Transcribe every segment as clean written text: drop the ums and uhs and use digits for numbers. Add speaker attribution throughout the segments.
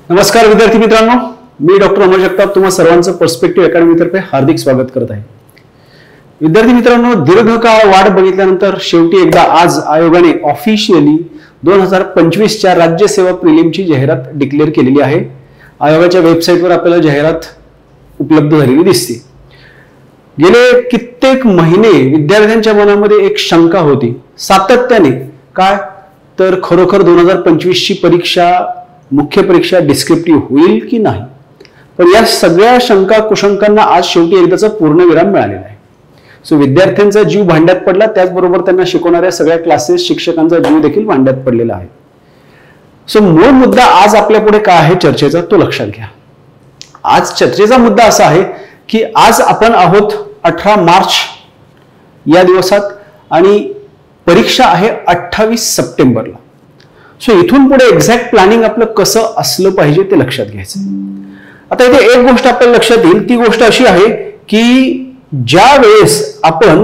Speaker 1: नमस्कार विद्यार्थी मित्रांनो, मी डॉक्टर अमर जगताप तुम्हा सर्वांचं पर्स्पेक्टिव्ह अकॅडमीतर्फे हार्दिक स्वागत करत आहे। विद्यार्थी मित्रांनो, दीर्घकाळ वाट बघितल्यानंतर शेवटी एकदा आज आयोगाने ऑफिशियली 2025 च्या राज्यसेवा प्रिलिमची जाहिरात डिक्लेअर केलेली आहे। आयोगाच्या वेबसाईटवर आपल्याला जाहिरात उपलब्ध झालेली दिसते। गेले कित्येक महिने विद्यार्थ्यांच्या मनामध्ये एक शंका होती सातत्याने, काय तर खरोखर 2025 ची परीक्षा मुख्य परीक्षा डिस्क्रिप्टिव्ह होईल की नाही। पण या सगळ्या शंका कुशंकांना आज शेवटी एकदाचा पूर्णविराम मिळालेला आहे। सो विद्यार्थ्यांचा जीव भांड्यात पडला, त्याचबरोबर त्यांना शिकवणाऱ्या सगळ्या क्लासेस शिक्षकांचा जीव देखील भांड्यात पडलेला आहे। सो मूळ मुद्दा आज आपल्या पुढे काय आहे चर्चेचा तो लक्षात घ्या। आज चर्चेचा मुद्दा असा आहे की आज आपण आहोत 18 मार्च या दिवसात आणि परीक्षा आहे 28 सप्टेंबरला। सो इथून पुढे एक्झॅक्ट प्लॅनिंग आपलं कसं असलं पाहिजे ते लक्षात घ्यायचं। आता इथे एक गोष्ट आपल्याला लक्षात येईल, ती गोष्ट अशी आहे की ज्या वेळेस आपण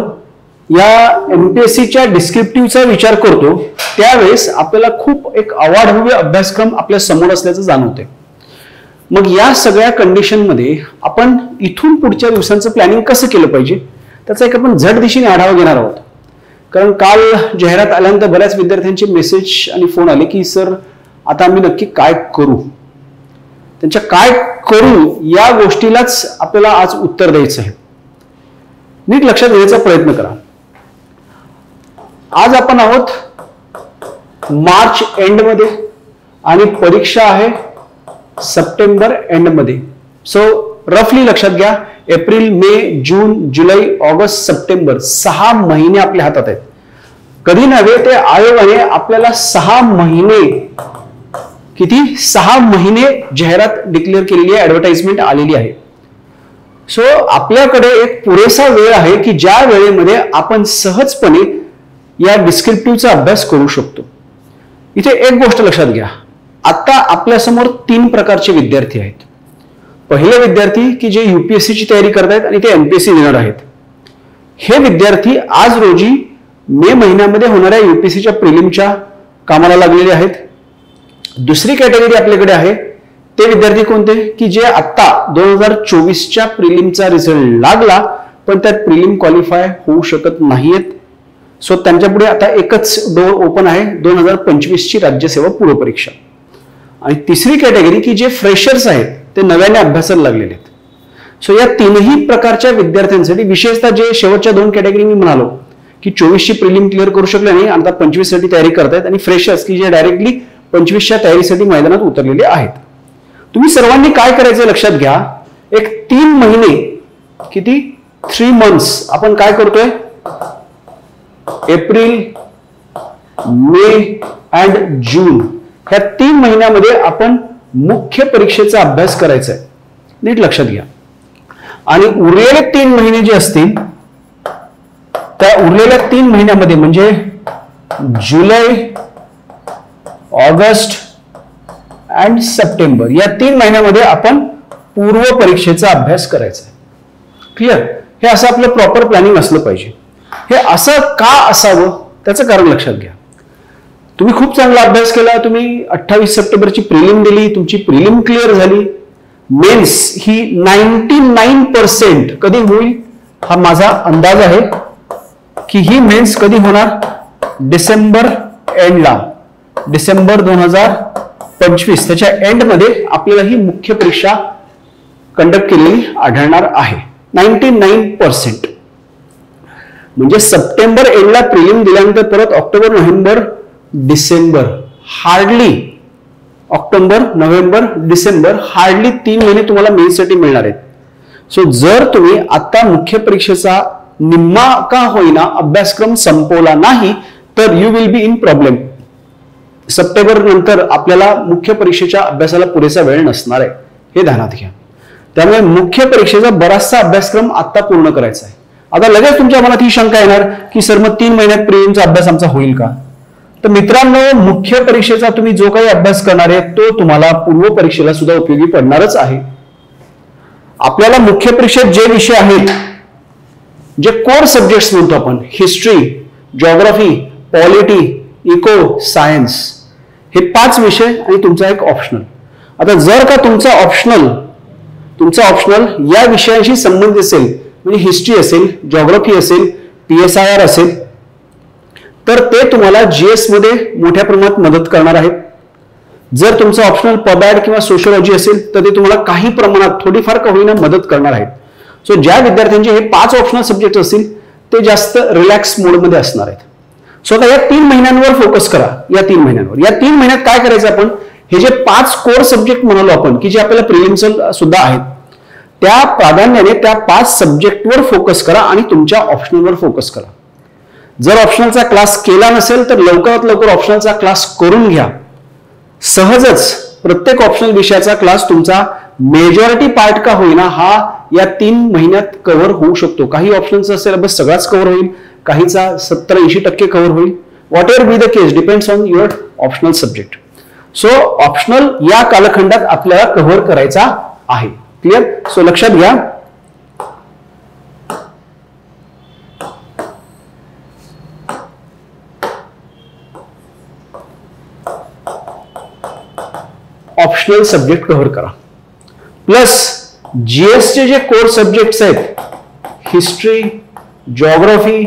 Speaker 1: या एमपीएससीच्या डिस्क्रिप्टिव्हचा विचार करतो त्यावेळेस आपल्याला खूप एक अवाढव्य अभ्यासक्रम आपल्या समोर असल्याचं जाणवते। मग या सगळ्या कंडिशनमध्ये आपण इथून पुढच्या दिवसांचं प्लॅनिंग कसं केलं पाहिजे त्याचा एक आपण झट दिशेने आढावा घेणार आहोत। कारण काल जाहिरात आल्यानंतर बऱ्याच विद्यार्थ्यांचे मेसेज आणि फोन आले की सर आता आम्ही नक्की काय करू, त्यांच्या काय करू या गोष्टीलाच आपल्याला आज उत्तर द्यायचं आहे। नीट लक्षात घ्यायचा प्रयत्न करा। आज आपण आहोत मार्च एंड मध्ये आणि परीक्षा आहे सप्टेंबर एंड मध्ये। सो रफली लक्षात घ्या, एप्रिल मे जून जुलै ऑगस्ट सप्टेंबर 6 महिने आपल्या हातात आहेत। कधी नव्हे ते आयोगाने आपल्याला 6 महिने, किती 6 महिने जाहिरात डिक्लेअर केलेली आहे, ऍडव्हर्टाइजमेंट आलेली आहे। सो आपल्याकडे एक पुरेसा वेळ आहे की ज्या वेळेमध्ये आपण सहजपणे या डिस्क्रिप्टिव्हचा अभ्यास करू शकतो। इथे एक गोष्ट लक्षात घ्या, आता आपल्यासमोर 3 प्रकारचे विद्यार्थी आहेत। पहिले विद्यार्थी की जे यूपीएससी ची तयारी करतायत आणि ते एमपीएससी देणार आहेत। हे विद्यार्थी आज रोजी मे महिन्यामध्ये होणाऱ्या यूपीएससीच्या प्रिलिमच्या कामाला लागलेले आहेत। दुसरी कॅटेगरी आपल्याकडे आहे ते विद्यार्थी कोणते की जे आता 2024 च्या प्रिलिमचा रिझल्ट लागला पण त्यात प्रिलिम क्वालिफाय होऊ शकत नाहीत। सो त्यांच्यापुढे आता एकच डोर ओपन आहे, 2025 ची राज्यसेवा पूर्व परीक्षा। आणि तिसरी कॅटेगरी की जे फ्रेशर्स आहेत, ते नव्याने अभ्यासाला लागलेले आहेत। सो या तीनही प्रकारच्या विद्यार्थ्यांसाठी, विशेषतः जे शेवटच्या 2 कॅटेगरी मी म्हणालो की 24 ची प्रिलिम क्लिअर करू शकले नाही आता 25 साठी तयारी करतायत, आणि फ्रेशर्स की जे डायरेक्टली 25 च्या तयारीसाठी मैदानात उतरलेले आहेत। तुम्ही सर्वांनी काय करायचं लक्षात घ्या, एक 3 महिने, किती 3 मंथ्स आपण काय करतोय, एप्रिल मे अँड जून ह्या 3 महिन्यामध्ये आपण मुख्य परीक्षेचा अभ्यास करायचा आहे। नीट लक्षात घ्या। आणि उरलेले 3 महिने जे असतील त्या उरलेल्या 3 महिन्यामध्ये म्हणजे जुलै ऑगस्ट अँड सप्टेंबर या 3 महिन्यामध्ये आपण पूर्व परीक्षेचा अभ्यास करायचा आहे। क्लिअर? हे असं आपलं प्रॉपर प्लॅनिंग असलं पाहिजे। हे असं का असावं त्याचं कारण लक्षात घ्या। तुम्ही खूप चांगला अभ्यास केला, तुम्ही 28 सप्टेंबरची प्रिलिम दिली, तुमची प्रिलिम क्लिअर झाली, मेन्स ही 99% कधी होईल हा माझा अंदाज आहे की ही मेन्स कधी होणार, डिसेंबर एंडला, डिसेंबर 2025 त्याच्या एंड मध्ये आपल्याला ही मुख्य परीक्षा कंडक्ट केलेली आढळणार आहे। 99% म्हणजे सप्टेंबर एंडला प्रिलिम दिल्यानंतर परत October November December, hardly October November December, hardly 3 महिने तुम्हाला मेन्ससाठी मिळणार आहेत। सो जर तुम्ही आता मुख्य परीक्षेचा निम्मा का होईना अभ्यासक्रम संपवला नाही तर you will be in problem. September नंतर आपल्याला मुख्य परीक्षेच्या अभ्यासाला पुरेसा वेळ नसणार आहे, हे ध्यानात घ्या। त्यामुळे मुख्य परीक्षेचा बराचसा अभ्यासक्रम आता पूर्ण करायचा आहे। आता लगेच तुमच्या मनात ही शंका येणार की सर मग 3 महिन्यात प्रिलिमचा अभ्यास आमचा होईल का? तर मित्रांनो, मुख्य परीक्षेचा तुम्ही जो काही अभ्यास करणार आहे तो तुम्हाला पूर्व परीक्षेला सुद्धा उपयोगी पडणारच आहे। आपल्याला मुख्य परीक्षेत जे विषय आहेत, जे कोर सब्जेक्ट्स म्हणतो आपण, history, geography, polity, eco, science, हे 5 विषय आणि तुमचा एक ऑप्शनल, आता जर का तुमचा ऑप्शनल या विषयाशी संबंधित असेल, म्हणजे हिस्ट्री असेल, जॉग्राफी असेल, PSIR असेल, तर ते तुम्हाला GS मध्ये मोठ्या प्रमाणात मदत करणार आहेत. जर तुमचं ऑप्शनल पबॅड किंवा सोशियोलॉजी असेल तर ते तुम्हाला काही प्रमाणात थोडीफार का होईना मदत करणार आहेत. सो ज्या विद्यार्थ्यांचे हे 5 ऑप्शनल सब्जेक्ट असतील ते जास्त रिलॅक्स मोडमध्ये असणार आहेत. सो आता या 3 महिन्यांवर फोकस करा. या 3 महिन्यात काय करायचं आपण, हे जे 5 कोर सब्जेक्ट म्हणालो आपण की जे आपल्याला प्रिलिम्स सुद्धा आहेत, त्या प्राधान्याने त्या 5 सब्जेक्टवर फोकस करा आणि तुमच्या ऑप्शनलवर फोकस करा. जर ऑप्शनलचा क्लास केला नसेल तर लवकरात लवकर ऑप्शनलचा क्लास करून घ्या. सहजच प्रत्येक ऑप्शनल विषयाचा क्लास तुमचा मेजॉरिटी पार्ट का होईना हा या 3 महिन्यात कव्हर होऊ शकतो. काही ऑप्शनचा सिलेबस सगळाच कव्हर होईल, काहीचा 70-80% कव्हर होईल. What ever be the case depends on your optional subject. So optional या कालखंडात आपल्याला कव्हर करायचा आहे. क्लिअर? सो लक्षात घ्या, ऑप्शनल सब्जेक्ट कव्हर करा. प्लस GS चे जे कोर सब्जेक्ट्स आहेत, हिस्ट्री, जॉग्राफी,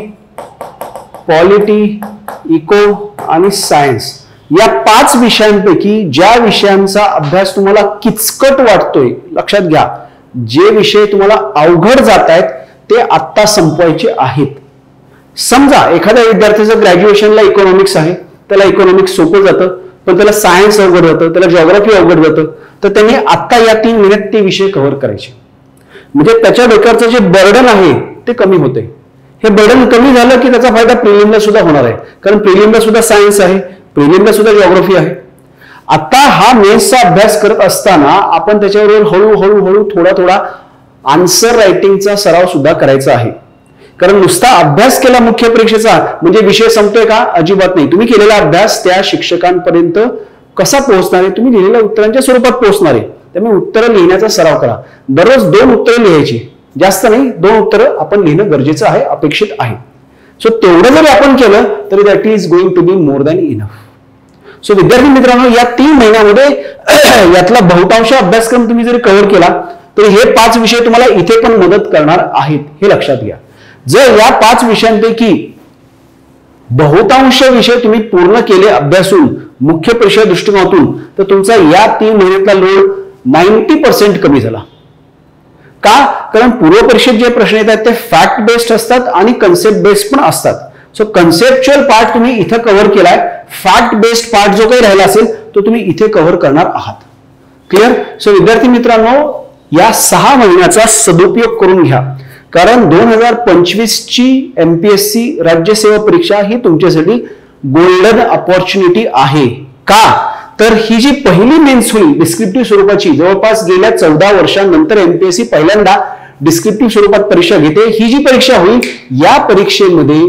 Speaker 1: पॉलिटी, इको आणि सायन्स, या 5 विषयांपैकी ज्या विषयांचा अभ्यास तुम्हाला किचकट वाटतोय, लक्षात घ्या, जे विषय तुम्हाला अवघड जात आहेत ते आत्ता संपवायचे आहेत. समजा एखाद्या विद्यार्थ्याचं ग्रॅज्युएशनला इकॉनॉमिक्स आहे, त्याला इकॉनॉमिक्स सोपं जातं, पण त्याला सायन्स अवघड जातं, त्याला जॉग्राफी अवघड जातं, तर त्यांनी आता या 3 महिन्यात ते विषय कव्हर करायचे. म्हणजे त्याच्या डोक्यावरचं जे बर्डन आहे ते कमी होते. हे बर्डन कमी झालं की त्याचा फायदा प्रिलिमला सुद्धा होणार आहे, कारण प्रिलिमला सुद्धा सायन्स आहे, प्रिलिमला सुद्धा जॉग्राफी आहे. आता हा मेन्सचा अभ्यास करत असताना आपण त्याच्यावर हळूहळू थोडा आन्सर रायटिंगचा सराव सुद्धा करायचा आहे. कारण नुसता अभ्यास केला मुख्य परीक्षेचा म्हणजे विषय संपतोय का? अजिबात नाही. तुम्ही केलेला अभ्यास त्या शिक्षकांपर्यंत कसा पोहोचणार आहे? तुम्ही लिहिलेल्या उत्तरांच्या स्वरूपात पोहोचणार आहे. त्यामुळे उत्तरं लिहिण्याचा सराव करा. दररोज 2 उत्तरं लिहायची, जास्त नाही, 2 उत्तरं आपण लिहिणं गरजेचं आहे, अपेक्षित आहे. सो तेवढं जरी आपण केलं तरी that is going to be more than enough. So विद्यार्थी मित्रांनो, या 3 महिन्यामध्ये यातला बहुतांश अभ्यासक्रम तुम्ही जरी कव्हर केला तरी हे 5 विषय तुम्हाला इथे पण मदत करणार आहेत, हे लक्षात घ्या. जर या 5 विषयांपैकी बहुतांश विषय तुम्ही पूर्ण केले अभ्यासून मुख्य परीक्षा दृष्टिकोनातून, तर तुमचा या 3 महिन्यातला लोड 90% कमी झाला. का? कारण पूर्व परीक्षेत जे प्रश्न येतात ते फॅक्ट बेस्ड असतात आणि कन्सेप्ट बेस्ड पण असतात. सो कन्सेप्च्युअल पार्ट तुम्ही इथे कव्हर केलाय, फॅक्ट बेस्ड पार्ट जो काही राहिला असेल तो तुम्ही इथे कव्हर करणार आहात. क्लिअर? सो विद्यार्थी मित्रांनो, या 6 महिन्याचा सदुपयोग करून घ्या, कारण 2025 ची MPSC राज्यसेवा परीक्षा ही तुमच्यासाठी गोल्डन अपॉर्च्युनिटी आहे. का? तर ही जी पहिली मेन्स होईल डिस्क्रिप्टिव्ह स्वरूपाची, जवळपास गेल्या 14 वर्षांनंतर MPSC पहिल्यांदा डिस्क्रिप्टिव्ह स्वरूपात परीक्षा घेते. ही जी परीक्षा होईल या परीक्षेमध्ये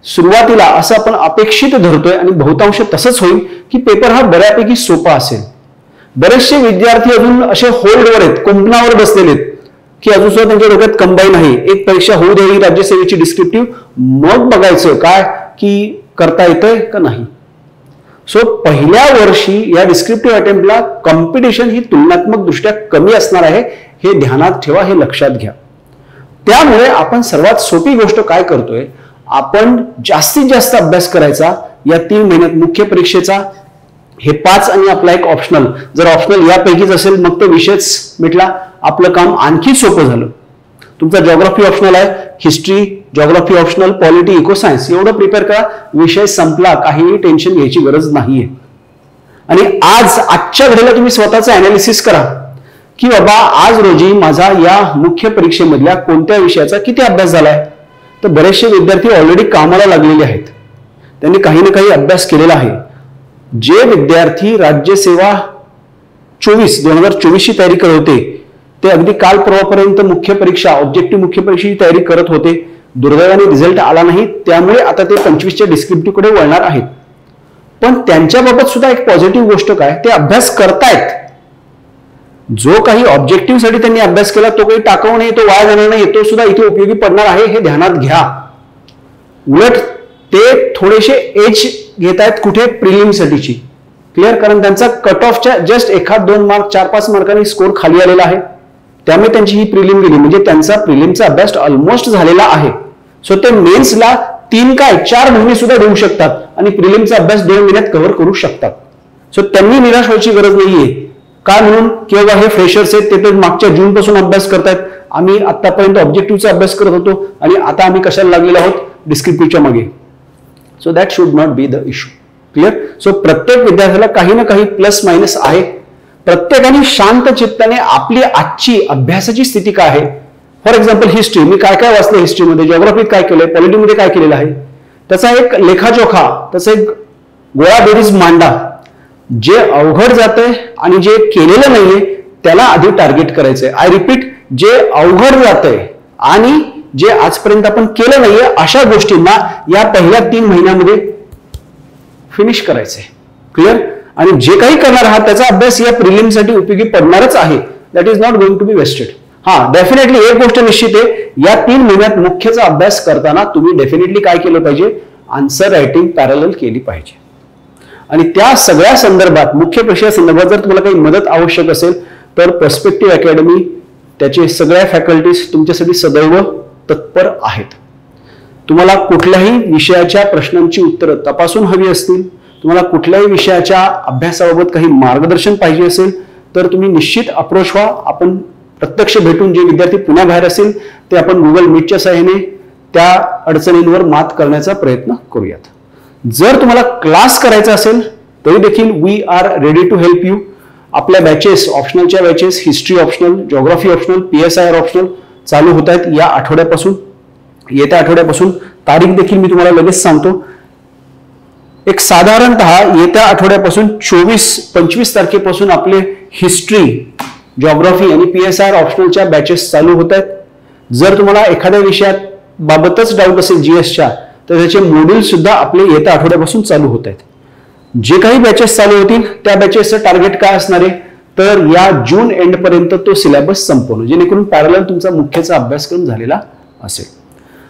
Speaker 1: सुरुवातीला असं आपण अपेक्षित धरतोय आणि बहुतांश तसंच होईल की पेपर हा बऱ्यापैकी सोपा असेल. बरेचसे विद्यार्थी अजून असे होल्डवर आहेत, कुंपणावर बसलेले आहेत की अजून सुद्धा त्यांच्या डोक्यात कंबाईन आहे, एक परीक्षा होऊ द्यावी राज्यसेवेची डिस्क्रिप्टिव्ह, मग बघायचं काय की करता येतंय का नाही. सो पहिल्या वर्षी या डिस्क्रिप्टिव्ह अटेम्प्टला कॉम्पिटिशन ही तुलनात्मक दृष्ट्या कमी असणार आहे, हे ध्यानात ठेवा, हे लक्षात घ्या. त्यामुळे आपण सर्वात सोपी गोष्ट काय करतोय, आपण जास्तीत जास्त अभ्यास करायचा या 3 महिन्यात मुख्य परीक्षेचा. हे 5 आणि आपला एक ऑप्शनल, जर ऑप्शनल यापैकीच असेल मग तो विषयच मिटला, आपलं काम आणखी सोपं झालं. तुमचा जॉग्राफी ऑप्शनल आहे, history, geography optional, polity, eco science एवढं प्रिपेअर करा, विषय संपला, काहीही टेन्शन घ्यायची गरज नाहीये. आणि आजच्या घडीला तुम्ही स्वतःचं अनालिसिस करा की बाबा आज रोजी माझा या मुख्य परीक्षेमधल्या कोणत्या विषयाचा किती अभ्यास झालाय. तर बरेचसे विद्यार्थी ऑलरेडी कामाला लागलेले आहेत, त्यांनी काही ना काही अभ्यास केलेला आहे. जे विद्यार्थी राज्यसेवा 2024 ची तयारी करत होते ते अगदी काल परवापर्यंत मुख्य परीक्षा, ऑब्जेक्टिव्ह मुख्य परीक्षेची तयारी करत होते. दुर्दैवाने रिझल्ट आला नाही, त्यामुळे आता ते 25च्या डिस्क्रिप्टिव्ह कडे वळणार आहेत. पण त्यांच्या बाबत सुद्धा एक पॉझिटिव्ह गोष्ट काय, ते अभ्यास करतायत. जो काही ऑब्जेक्टिव्ह साठी त्यांनी अभ्यास केला तो काही टाकाऊ नाही, तो वाया जाणार नाही, तो सुद्धा इथे उपयोगी पडणार आहे, हे ध्यानात घ्या. उलट ते थोडेसे एज घेत आहेत कुठे, प्रिलिमसाठीची. क्लिअर, कारण त्यांचा कट ऑफच्या जस्ट 1-2 मार्क 4-5 मार्कांनी स्कोर खाली आलेला आहे, त्यामुळे त्यांची ही प्रिलिम गेली, म्हणजे त्यांचा प्रिलिमचा अभ्यास ऑलमोस्ट झालेला आहे. सो ते मेन्सला 3-4 महिने सुद्धा देऊ शकतात आणि प्रिलिमचा अभ्यास 2 महिन्यात कव्हर करू शकतात. सो त्यांनी निराश व्हायची गरज नाहीये. काय म्हणून, किंवा हे फ्रेशर्स आहेत ते तर मागच्या जून पासून अभ्यास करतायत, आम्ही आतापर्यंत ऑब्जेक्टिव्हचा अभ्यास करत होतो आणि आता आम्ही कशाला लागलेलो आहोत, डिस्क्रिप्टिव्हच्या मागे. So that should not be the issue. Clear. So प्रत्येक विद्यार्थ्याला काही ना काही प्लस मायनस आहे. प्रत्येकाने शांत चित्ताने आपली आजची अभ्यासाची स्थिती काय आहे, फॉर एक्झाम्पल हिस्ट्री, मी काय काय वाचलं हिस्ट्रीमध्ये, जिओग्राफीत काय केलंय, पॉलिटीमध्ये काय केलेलं आहे, त्याचा एक लेखाजोखा, त्याचा एक गोळाबेरीज मांडा. जे अवघड जातंय आणि जे केलेलं नाहीये त्याला आधी टार्गेट करायचंय. आय रिपीट, जे अवघड जातंय आणि जे आजपर्यंत आपण केलं नाहीये अशा गोष्टींना या पहिल्या 3 महिन्यामध्ये फिनिश करायचंय. क्लिअर. आणि जे काही करणार आहात त्याचा अभ्यास या प्रिलिमसाठी उपयोगी पडणारच आहे. That is not going to be wasted. हा, डेफिनेटली एक गोष्ट निश्चित आहे, या 3 महिन्यात मुख्यचा अभ्यास करताना तुम्ही डेफिनेटली काय केलं पाहिजे, आन्सर रायटिंग पॅरलल केली पाहिजे. आणि त्या सगळ्या संदर्भात, मुख्य परीक्षे संदर्भात जर तुम्हाला काही मदत आवश्यक असेल तर पर्स्पेक्टिव्ह अकॅडमी, त्याचे सगळ्या फॅकल्टीज तुमच्यासाठी सदैव तत्पर आहेत. तुम्हाला कुठल्याही विषयाच्या प्रश्नांची उत्तरं तपासून हवी असतील, तुम्हाला कुठल्याही विषयाच्या अभ्यासाबाबत काही मार्गदर्शन पाहिजे असेल तर तुम्ही निश्चित अप्रोच व्हा. आपण प्रत्यक्ष भेटून, जे विद्यार्थी पुण्याबाहेर असेल ते आपण गुगल मीटच्या सहाय्याने त्या अडचणींवर मात करण्याचा प्रयत्न करूयात. जर तुम्हाला क्लास करायचा असेल तरी देखील we are ready to help you. आपल्या बॅचेस, ऑप्शनलच्या batches, history optional, geography optional, PSIR optional चालू होत आहेत या आठवड्यापासून. येत्या आठवड्यापासून तारीख देखील मी तुम्हाला लगेच सांगतो. एक साधारणतः येत्या आठवड्यापासून 24-25 तारखेपासून आपले हिस्ट्री, जिओग्राफी आणि PSIR ऑप्शनलच्या बॅचेस चालू होत आहेत. जर तुम्हाला एखाद्या विषयात बाबतच डाऊट असेल GSच्या, तर त्याचे मॉड्यूल सुद्धा आपले येत्या आठवड्यापासून चालू होत आहेत. जे काही बॅचेस चालू होतील त्या बॅचेसचं टार्गेट काय असणार आहे, तर या जून एंड पर्यंत तो सिलेबस संपवणं, जेणेकरून पॅरलल तुमचा मुख्यचा अभ्यासक्रम झालेला असेल.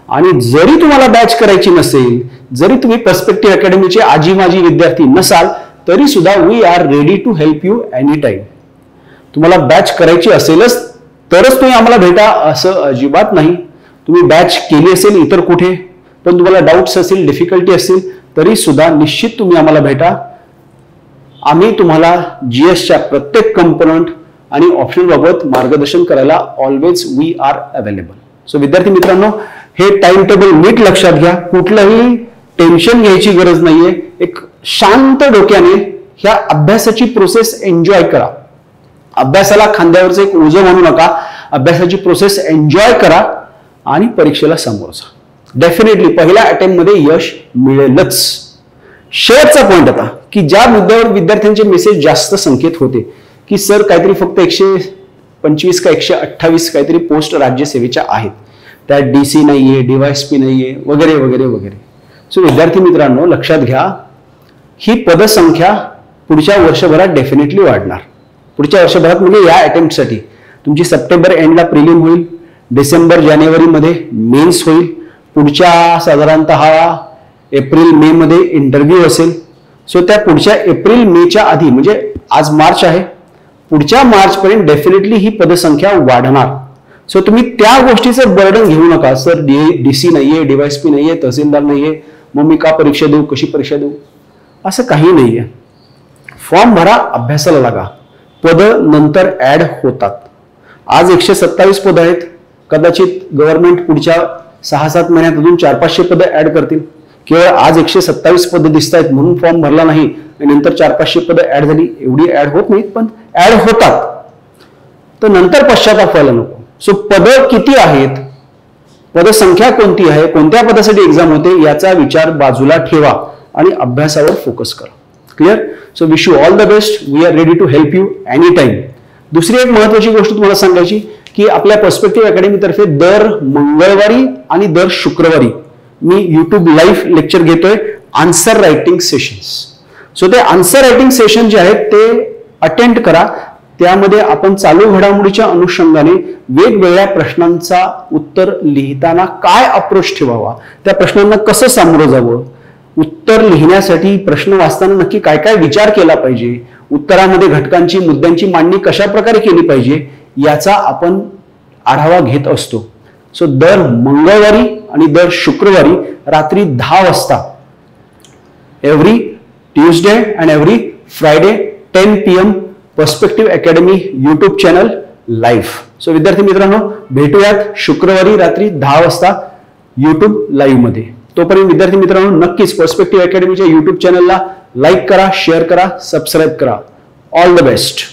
Speaker 1: आणि जरी तुम्हाला बॅच करायची नसेल, जरी तुम्ही पर्स्पेक्टिव्ह अकॅडमीचे आजी माजी विद्यार्थी नसाल, तरी सुद्धा we are ready to help you any time. तुम्हाला बॅच करायची असेलच तरच तुम्ही आम्हाला भेटा असं अजिबात नाही. तुम्ही बॅच केली असेल इतर कुठे, पण तुम्हाला डाऊट्स असतील, डिफिकल्टी असतील, तरी सुद्धा निश्चित तुम्ही आम्हाला भेटा. आम्ही तुम्हाला GSच्या प्रत्येक कंपोनंट आणि ऑप्शन बाबत मार्गदर्शन करायला always we are available. So विद्यार्थी मित्रांनो, हे टाइम टेबल नीट लक्षात घ्या. कुठलंही टेन्शन घ्यायची गरज नाहीये. एक शांत डोक्याने ह्या अभ्यासाची प्रोसेस एन्जॉय करा. अभ्यासाला खांद्यावरचं एक ओझं म्हणू नका. अभ्यासाची प्रोसेस एन्जॉय करा आणि परीक्षेला समोर जा. डेफिनेटली पहिल्या अटेम्प्ट मध्ये यश मिळेलच. शेवटचा पॉइंट आता, की ज्या मुद्द्यावर विद्यार्थ्यांचे मेसेज जास्त संकेत होते की सर काहीतरी फक्त 125 का 128 काहीतरी पोस्ट राज्यसेवेच्या आहेत, त्यात DC नाहीये, DYSP नाहीये, वगैरे वगैरे वगैरे. सो विद्यार्थी मित्रांनो, लक्षात घ्या, ही पदसंख्या पुढच्या वर्षभरात डेफिनेटली वाढणार. पुढच्या वर्षभरात म्हणजे या अटेम्प्टसाठी तुमची सप्टेंबर एंडला प्रिलिम होईल, डिसेंबर-जानेवारी मध्ये मेन्स होईल, पुढच्या साधारणतः एप्रिल-मे मध्ये इंटरव्ह्यू असेल. सो त्या पुढच्या एप्रिल-मेच्या आधी, म्हणजे आज मार्च आहे, पुढच्या मार्च पर्यंत डेफिनेटली ही पदसंख्या वाढणार. सो तुम्ही त्या गोष्टीचं बर्डन घेऊ नका. सर DC नाहीये, DYSP नाहीये, तहसीलदार नाहीये, मग मी का परीक्षा देऊ, कशी परीक्षा देऊ, असं काही नाहीये. फॉर्म भरा, अभ्यासाला लागा. पद नंतर ऍड होतात. आज 127 पद आहेत. कदाचित गव्हर्नमेंट पुढच्या 6-7 महिन्यात अजून 400-500 पद ऍड करतील. केवळ आज 127 पद दिसत आहेत म्हणून फॉर्म भरला नाही आणि नंतर 400-500 पद ऍड झाली, एवढी ऍड होत नाहीत, पण ऍड होतात. तर नंतर पश्चाताप व्हायला नको. सो पद किती आहेत, पदसंख्या कोणती आहे, कोणत्या पदासाठी एक्झाम होते याचा विचार बाजूला ठेवा आणि अभ्यासावर फोकस करा. Clear. So wish you all the best. We are ready to help you any time. दुसरी एक महत्वाची गोष्ट तुम्हाला सांगायची की आपल्या पर्स्पेक्टिव्ह अकॅडमी तर्फे दर मंगळवारी आणि दर शुक्रवारी मी YouTube लाईव्ह लेक्चर घेतोय आन्सर रायटिंग सेशन्स. सो ते आन्सर रायटिंग सेशन जे आहेत ते अटेंड करा. त्यामध्ये आपण चालू घडामोडीच्या अनुषंगाने वेगवेगळ्या प्रश्नांचा उत्तर लिहिताना काय अप्रोच ठेवावा, त्या प्रश्नांना कसं सामोरं जावं, उत्तर लिहिण्यासाठी प्रश्न वाचताना नक्की काय काय विचार केला पाहिजे, उत्तरामध्ये घटकांची मुद्द्यांची मांडणी कशा प्रकारे केली पाहिजे याचा आपण आढावा घेत असतो. सो दर मंगळवारी आणि दर शुक्रवारी रात्री 10 वाजता every Tuesday and every Friday 10 PM perspective academy YouTube channel live. So विद्यार्थी मित्रांनो, भेटूयात शुक्रवारी रात्री 10 वाजता युट्यूब लाईव्ह मध्ये. तोपर्यंत विद्यार्थी मित्रांनो, नक्कीच पर्स्पेक्टिव्ह अकॅडमीच्या युट्यूब चॅनलला लाईक करा, शेअर करा, सबस्क्राईब करा. All the best.